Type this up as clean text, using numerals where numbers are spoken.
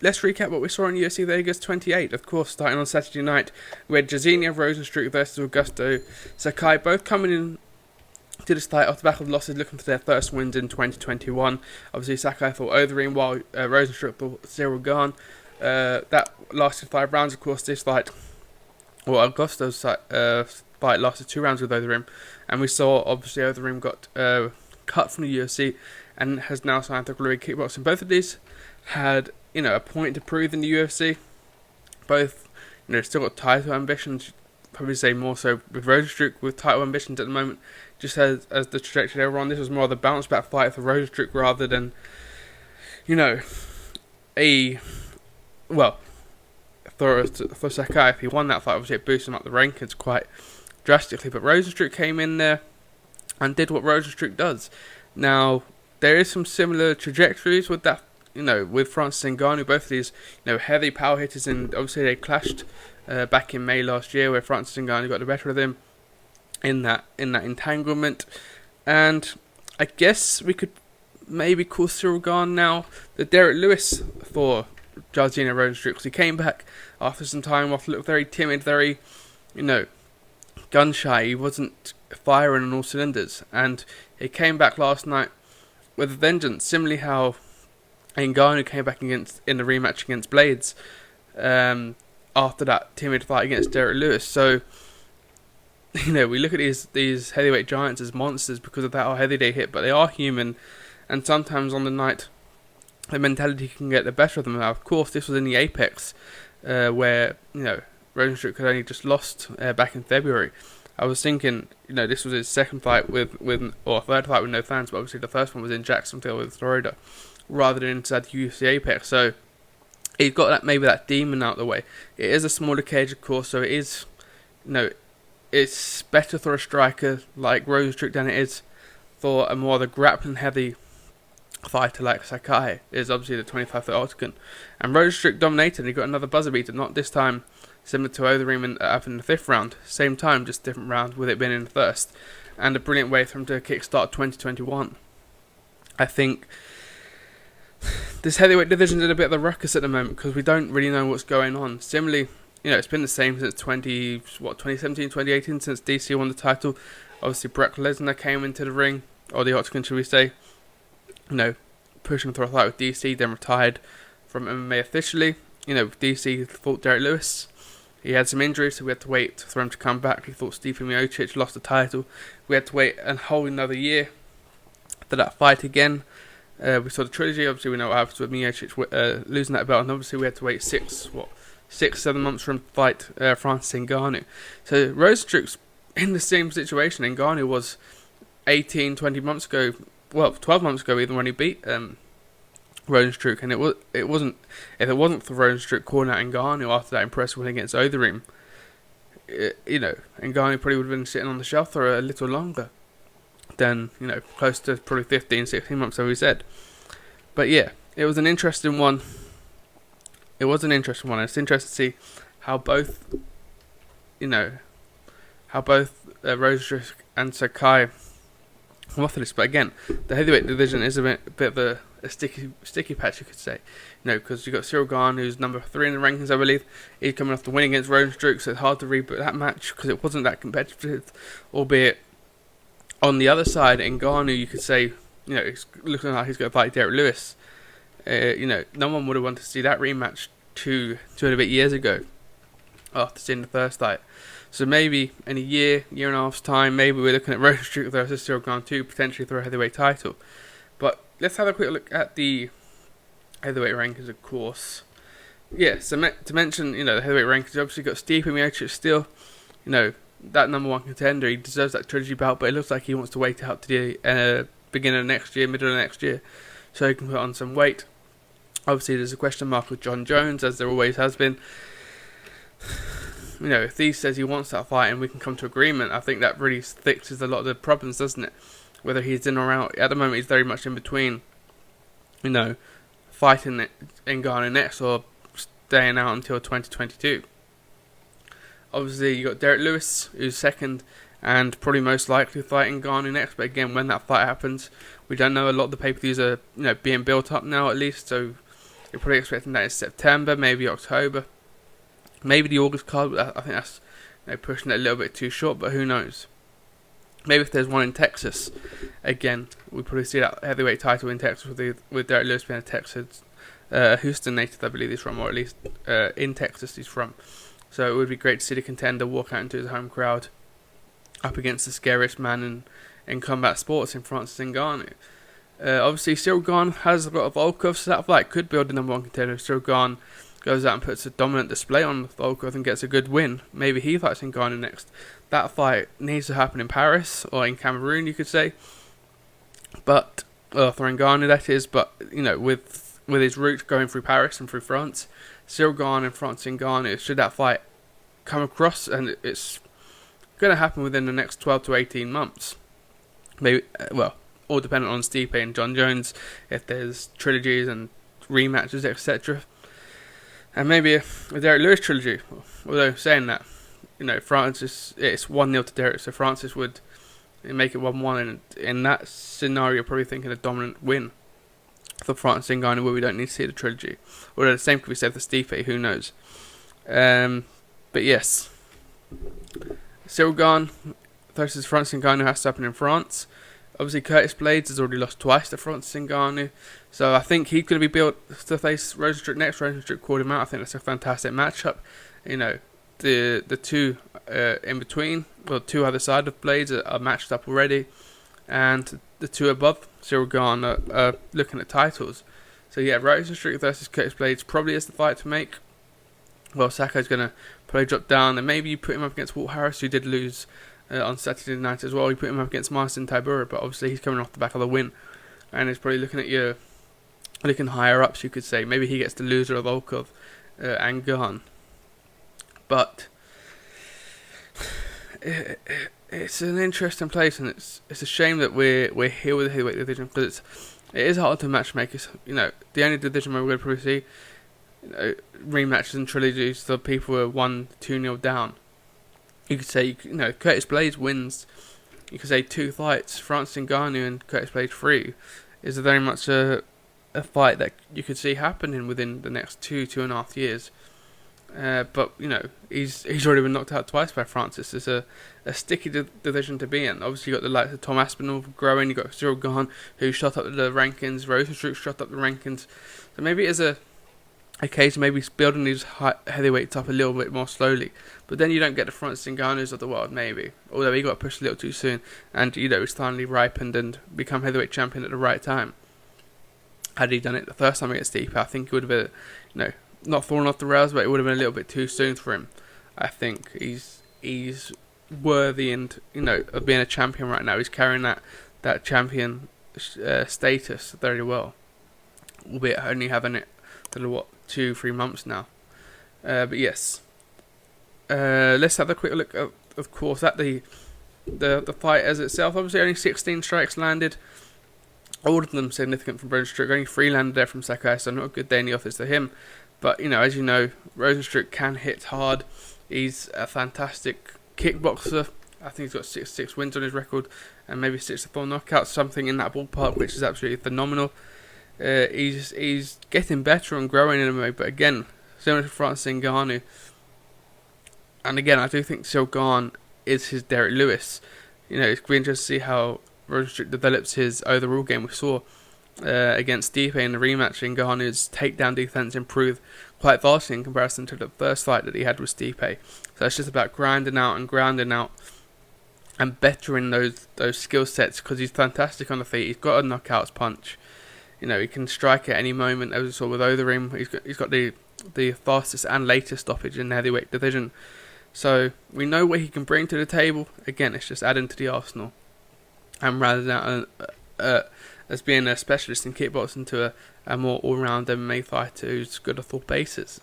let's recap what we saw in UFC Vegas 28. Of course, starting on Saturday night, we had Jairzinho Rozenstruik versus Augusto Sakai, both coming in to this fight off the back of losses, looking for their first wins in 2021. Obviously, Sakai fought Overeem while Rozenstruik fought Ciryl Gane. That lasted 5 rounds. Of course, this fight, well, Augusto's fight lasted 2 rounds with Overeem, and we saw obviously Overeem got cut from the UFC and has now signed for Glory Kickboxing. Both of these had, a point to prove in the UFC. Both, still got title ambitions. Probably say more so with Rozenstruik with title ambitions at the moment. Just as the trajectory they were on, this was more of a bounce back fight for Rozenstruik rather than, for Sakai, if he won that fight, obviously it boosted him up the rankings quite drastically. But Rozenstruik came in there and did what Rozenstruik does. Now, there is some similar trajectories with that, with Francis Ngannou. Both of these, heavy power hitters, and obviously they clashed back in May last year, where Francis Ngannou got the better of him in that entanglement. And I guess we could maybe call Ciryl Gane now the Derek Lewis for Jairzinho Rozenstruik, because he came back after some time off, looked very timid, very, gun shy. He wasn't firing on all cylinders, and he came back last night with a vengeance, similarly how Ngannou came back in the rematch against Blaydes after that timid fight against Derek Lewis. So, we look at these heavyweight giants as monsters because of how heavy they hit, but they are human, and sometimes on the night, the mentality can get the better of them. Now, of course, this was in the apex, where, Rozenstruik had only just lost back in February. I was thinking, this was his second fight or third fight with no fans, but obviously the first one was in Jacksonville with Florida, rather than inside the UFC Apex. So he's got maybe that demon out of the way. It is a smaller cage, of course, so it is, it's better for a striker like Rozenstruik than it is for a more of the grappling heavy fighter like Sakai. Is obviously the 25-foot octagon, and Rozenstruik dominated. He got another buzzer beater, not this time similar to Overeem in the 5th round, same time, just different round with it being in the first, and a brilliant way for him to kickstart 2021. I think this heavyweight division's in a bit of a ruckus at the moment because we don't really know what's going on. Similarly, it's been the same since 2017, 2018, since DC won the title. Obviously, Brock Lesnar came into the ring, or the octagon, should we say, pushing for a fight with DC, then retired from MMA officially. DC fought Derek Lewis. He had some injuries, so we had to wait for him to come back. He fought Stipe Miocic, lost the title. We had to wait a whole another year for that fight again. We saw the trilogy. Obviously, we know what happens with Miocic losing that belt, and obviously we had to wait 6-7 months for him to fight Francis Ngannou. So Rozenstruik's in the same situation Ngannou was 20 months ago. Well, 12 months ago, even when he beat Rozenstruik, and it wasn't if it wasn't for Rozenstruik calling out Ngannou after that impressive win against Overeem, Ngannou probably would have been sitting on the shelf for a little longer than close to probably 15-16 months, as we said. But yeah, it was an interesting one. It's interesting to see how both Rozenstruik and Sakai come off of this. But again, the heavyweight division is a bit of a sticky patch, you could say. Because you've got Ciryl Gane, who's number 3 in the rankings, I believe. He's coming off the win against Rozenstruik, so it's hard to reboot that match because it wasn't that competitive. Albeit, on the other side, Ngannou, you could say, it's looking like he's going to fight Derek Lewis. No one would have wanted to see that rematch two and a bit years ago after seeing the first fight. So maybe in a year and a half's time, maybe we're looking at Rozenstruik versus Ciryl Gane 2, potentially for a heavyweight title. But let's have a quick look at the heavyweight rankings, of course. Yeah, so to mention, the heavyweight rankings, you've obviously got Stipe Miocic still, that number 1 contender. He deserves that trilogy belt, but it looks like he wants to wait out to the beginning of next year, middle of next year, so he can put on some weight. Obviously, there's a question mark with John Jones, as there always has been. If he says he wants that fight and we can come to agreement, I think that really fixes a lot of the problems, doesn't it? Whether he's in or out. At the moment, he's very much in between, fighting Ngannou next or staying out until 2022. Obviously, you got Derek Lewis, who's second, and probably most likely fighting Ngannou next. But again, when that fight happens, we don't know. A lot of the pay-per-views are, being built up now, at least. So You're probably expecting that in September, maybe October, maybe the August card. But I think that's pushing it a little bit too short. But who knows? Maybe if there's one in Texas, again, we'll probably see that heavyweight title in Texas with Derek Lewis being a Texas, Houston native, I believe he's from, or at least in Texas he's from. So it would be great to see the contender walk out into his home crowd up against the scariest man in combat sports in Francis Ngannou. Obviously, Cyril Gane has got Volkov, so that fight could build the number one contender. If Cyril Gane goes out and puts a dominant display on Volkov and gets a good win, maybe he fights Ngannou next. That fight needs to happen in Paris, or in Cameroon, you could say. But, for Ngannou that is, but, with his route going through Paris and through France, Cyril Gane and Francis Ngannou, should that fight come across, and it's going to happen within the next 12 to 18 months. Maybe, all dependent on Stipe and John Jones, if there's trilogies and rematches, etc. And maybe a Derek Lewis trilogy. Although, saying that, Francis, it's 1-0 to Derek, so Francis would make it 1-1, and in that scenario, you're probably thinking a dominant win for Francis Ngannou, where we don't need to see the trilogy. Although the same could be said for Stipe, who knows. But yes, Cyril Gane versus Francis Ngannou has to happen in France. Obviously, Curtis Blaydes has already lost twice to Francis Ngannou, so I think he's going to be built to face Rozenstruik next. Rozenstruik called him out. I think that's a fantastic matchup. The two in between, two other side of Blaydes are matched up already, and the two above Cyril Gane are looking at titles. So yeah, Rozenstruik versus Curtis Blaydes probably is the fight to make. Well, Sakai's going to probably drop down, and maybe you put him up against Walt Harris, who did lose on Saturday night as well. You put him up against Marcin Tybura, but obviously he's coming off the back of the win, and he's probably looking higher ups, you could say. Maybe he gets the loser of Volkov and Gane. But it's an interesting place, and it's a shame that we're here with the heavyweight division, because it is hard to matchmake. It's, the only division where we're going to probably see rematches and trilogies, so people are 1-2-0 down. You could say, Curtis Blaydes wins. You could say 2 fights, Francis Ngannou and Curtis Blaydes 3, is very much a fight that you could see happening within the next 2.5 years. But he's already been knocked out twice by Francis. It's a sticky division to be in. Obviously, you got the likes of Tom Aspinall growing. You got Cyril Gane, who shot up the rankings. Rozenstruik shot up the rankings. So maybe it is a case of maybe building these heavyweights up a little bit more slowly. But then you don't get the Francis Ngannous of the world, maybe. Although he got pushed a little too soon, and he's finally ripened and become heavyweight champion at the right time. Had he done it the first time against Stipe, I think he would have been, not fallen off the rails, but it would have been a little bit too soon for him. I think he's worthy and of being a champion right now. He's carrying that champion status very well, albeit only having it for 2-3 months now. But yes, let's have a quick look of course at the fight as itself. Obviously, only 16 strikes landed. All of them significant from Rozenstruik. Only 3 landed there from Sakai, so not a good day in the office to him. But, as you know, Rozenstruik can hit hard. He's a fantastic kickboxer. I think he's got 6 wins on his record, and maybe 6 to 4 knockouts, something in that ballpark, which is absolutely phenomenal. He's getting better and growing in MMA, but again, similar to Francis Ngannou. And again, I do think Cyril Gane is his Derek Lewis. It's going to be interesting to see how Rozenstruik develops his overall game. We saw against Stipe in the rematch, Ngannou's takedown defense improved quite vastly in comparison to the first fight that he had with Stipe. So it's just about grinding out and bettering those skill sets, because he's fantastic on the feet. He's got a knockouts punch. He can strike at any moment, as we saw with Overeem. He's got the fastest and latest stoppage in the heavyweight division. So we know what he can bring to the table. Again, it's just adding to the arsenal. And rather than as being a specialist in kickboxing to a more all-round MMA fighter who's good at all bases.